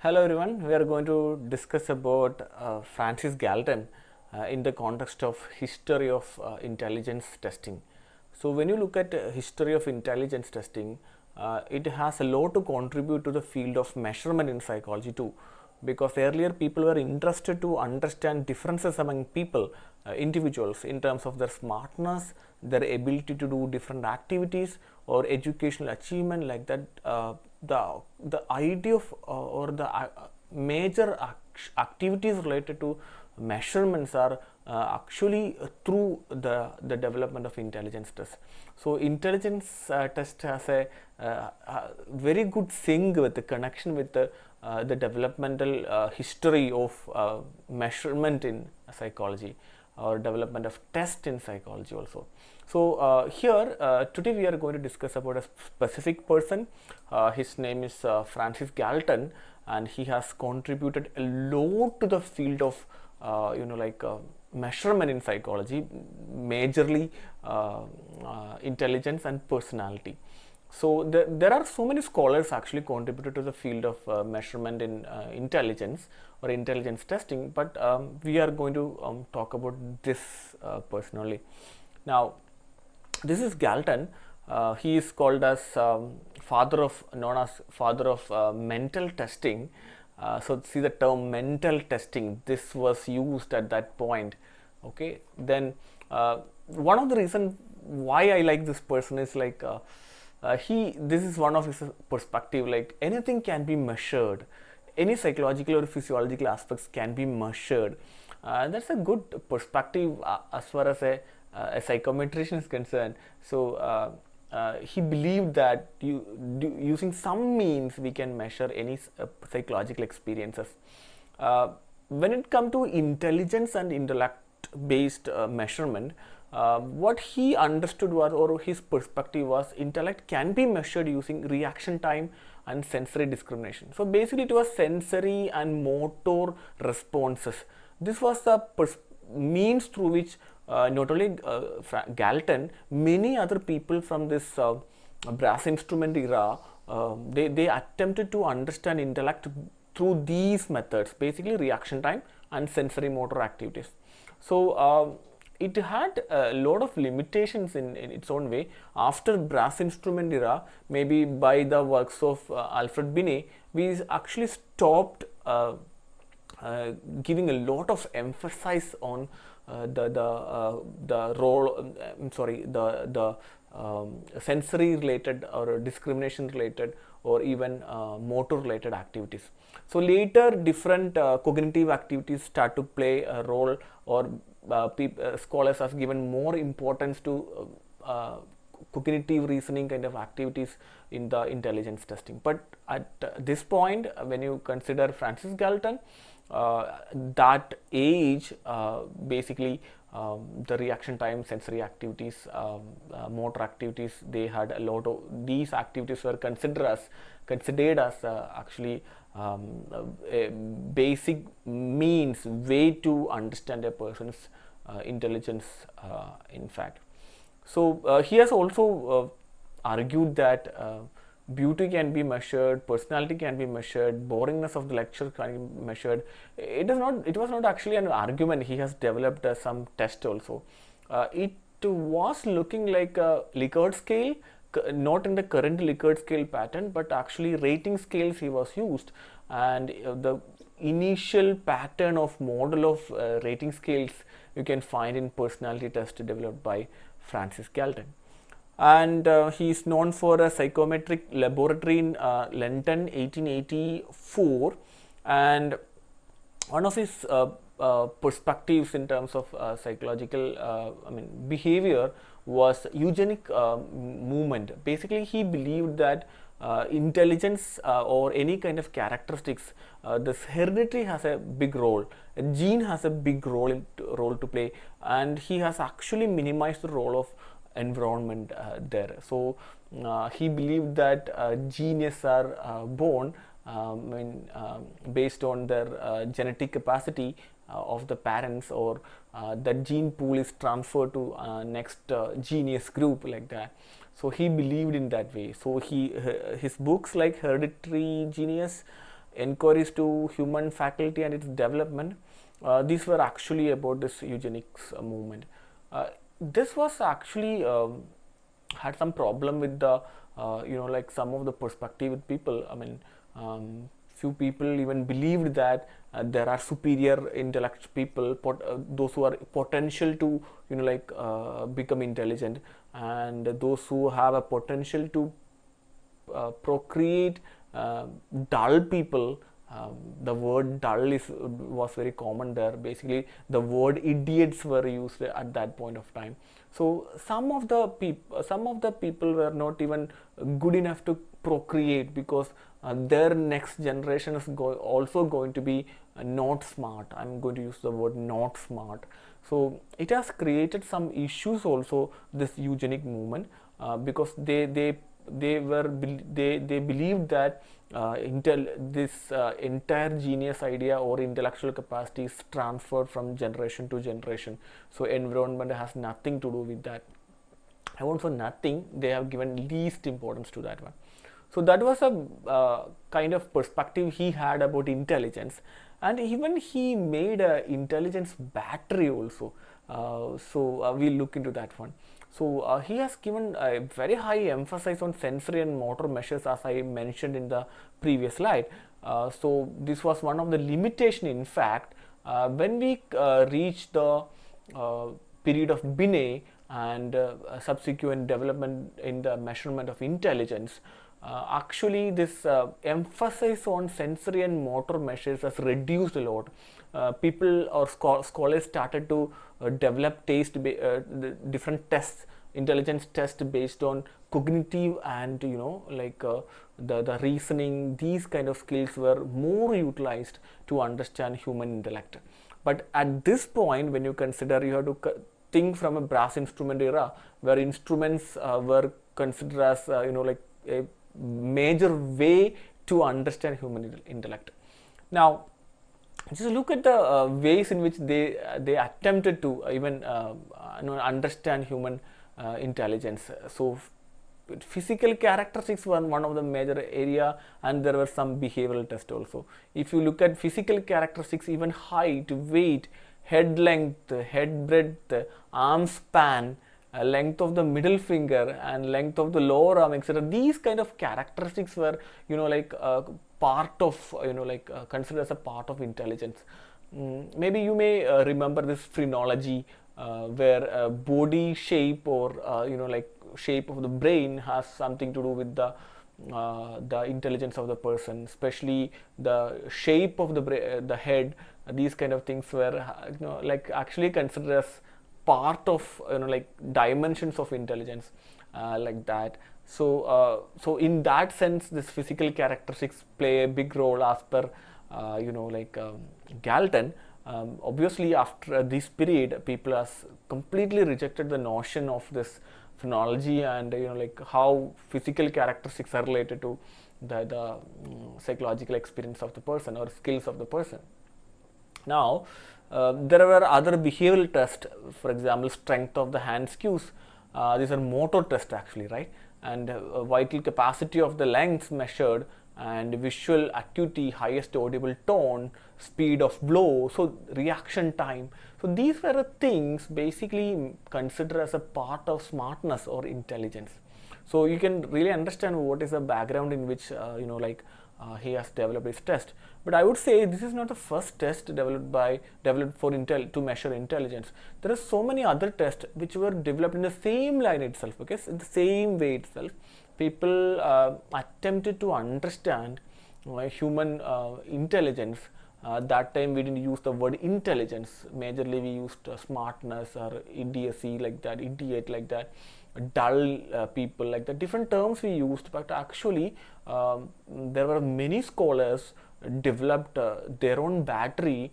Hello everyone, we are going to discuss about Francis Galton in the context of history of intelligence testing. So when you look at history of intelligence testing, it has a lot to contribute to the field of measurement in psychology too, because earlier people were interested to understand differences among people, individuals, in terms of their smartness, their ability to do different activities or educational achievement like that. The idea of or the major activities related to measurements are actually through the development of intelligence test. So intelligence test has a very good sync with the connection with the developmental history of measurement in psychology or development of test in psychology also. So here today we are going to discuss about a specific person. His name is Francis Galton, and he has contributed a lot to the field of measurement in psychology, majorly intelligence and personality. So there are so many scholars actually contributed to the field of measurement in intelligence or intelligence testing, but we are going to talk about this personally. Now, this is Galton. He is called as known as father of mental testing. So see the term mental testing. This was used at that point. Okay. Then one of the reasons why I like this person is like this is one of his perspective. Like anything can be measured. Any psychological or physiological aspects can be measured. That's a good perspective as far as a psychometrician is concerned. So he believed that using some means we can measure any psychological experiences. When it comes to intelligence and intellect based measurement, what he understood was, or his perspective was, intellect can be measured using reaction time and sensory discrimination. So basically it was sensory and motor responses. This was the means through which not only Galton, many other people from this brass instrument era, they attempted to understand intellect through these methods, basically reaction time and sensory motor activities. So it had a lot of limitations in its own way. After brass instrument era, maybe by the works of Alfred Binet, we actually stopped giving a lot of emphasis on the role. The sensory related or discrimination related or even motor related activities. So later different cognitive activities start to play a role, or scholars have given more importance to cognitive reasoning kind of activities in the intelligence testing. But at this point, when you consider Francis Galton, that age, basically the reaction time, sensory activities, motor activities, they had a lot of these activities were considered as actually a basic means way to understand a person's intelligence, in fact. So he has also argued that beauty can be measured, personality can be measured, boringness of the lecture can be measured. It was not actually an argument. He has developed some test also. It was looking like a Likert scale, not in the current Likert scale pattern, but actually rating scales he was used, and the initial pattern of model of rating scales you can find in personality test developed by Francis Galton. And he is known for a psychometric laboratory in London 1884, and one of his perspectives in terms of psychological behavior was eugenic movement. Basically he believed that intelligence or any kind of characteristics, this heredity has a big role, a gene has a big role to play, and he has actually minimized the role of environment there. So he believed that geniuses are born based on their genetic capacity of the parents, or that gene pool is transferred to next genius group, like that. So he believed in that way. So his books like Hereditary Genius, inquiries to human faculty and its development. These were actually about this eugenics movement. This was actually had some problem with the like some of the perspective with people. I mean, few people even believed that there are superior intellect people, those who are potential to become intelligent, and those who have a potential to procreate dull people. The word dull was very common there. Basically, the word idiots were used at that point of time. So some of the people were not even good enough to procreate, because their next generation is also going to be not smart. I'm going to use the word not smart. So it has created some issues also, this eugenic movement, because they believed that this entire genius idea or intellectual capacity is transferred from generation to generation. So environment has nothing to do with that. I won't say nothing, they have given least importance to that one. So that was a kind of perspective he had about intelligence, and even he made a intelligence battery also. We'll look into that one. So he has given a very high emphasis on sensory and motor measures, as I mentioned in the previous slide. So this was one of the limitation. In fact, when we reach the period of Binet and subsequent development in the measurement of intelligence, actually this emphasis on sensory and motor measures has reduced a lot. People or scholars started to develop different tests, intelligence tests based on cognitive and the reasoning. These kind of skills were more utilized to understand human intellect. But at this point, when you consider, you have to think from a brass instrument era, where instruments were considered as a major way to understand human intellect. Now, just look at the ways in which they attempted to even understand human intelligence. So physical characteristics were one of the major area, and there were some behavioral tests also. If you look at physical characteristics, even height, weight, head length, head breadth, arm span, length of the middle finger and length of the lower arm, etc. These kind of characteristics were part of considered as a part of intelligence. Maybe you may remember this phrenology, where body shape or shape of the brain has something to do with the intelligence of the person, especially the shape of the head. These kind of things were actually considered as part of dimensions of intelligence, like that. So in that sense, this physical characteristics play a big role as per Galton. Obviously, after this period, people has completely rejected the notion of this phrenology and how physical characteristics are related to the psychological experience of the person or skills of the person. Now, there were other behavioral tests, for example, strength of the hand cues. These are motor tests actually, right? And vital capacity of the lungs measured, and visual acuity, highest audible tone, speed of blow, so reaction time. So these were the things basically considered as a part of smartness or intelligence. So you can really understand what is the background in which he has developed his test. But I would say this is not the first test developed to measure intelligence. There are so many other tests which were developed in the same line itself, okay, in the same way itself. People attempted to understand human intelligence. That time we didn't use the word intelligence. Majorly we used smartness or idiocy, like that, idiot, like that, dull people, like that. Different terms we used, but actually there were many scholars developed their own battery,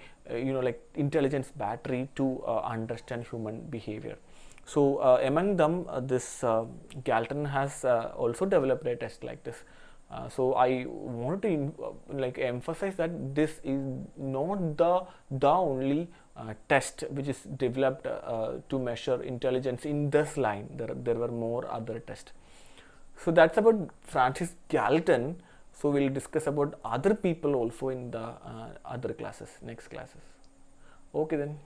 intelligence battery to understand human behavior. So among them, this Galton has also developed a test like this. So I wanted to emphasize that this is not the only test which is developed to measure intelligence in this line. There were more other tests. So that's about Francis Galton. So we'll discuss about other people also in the other classes, next classes. Okay then.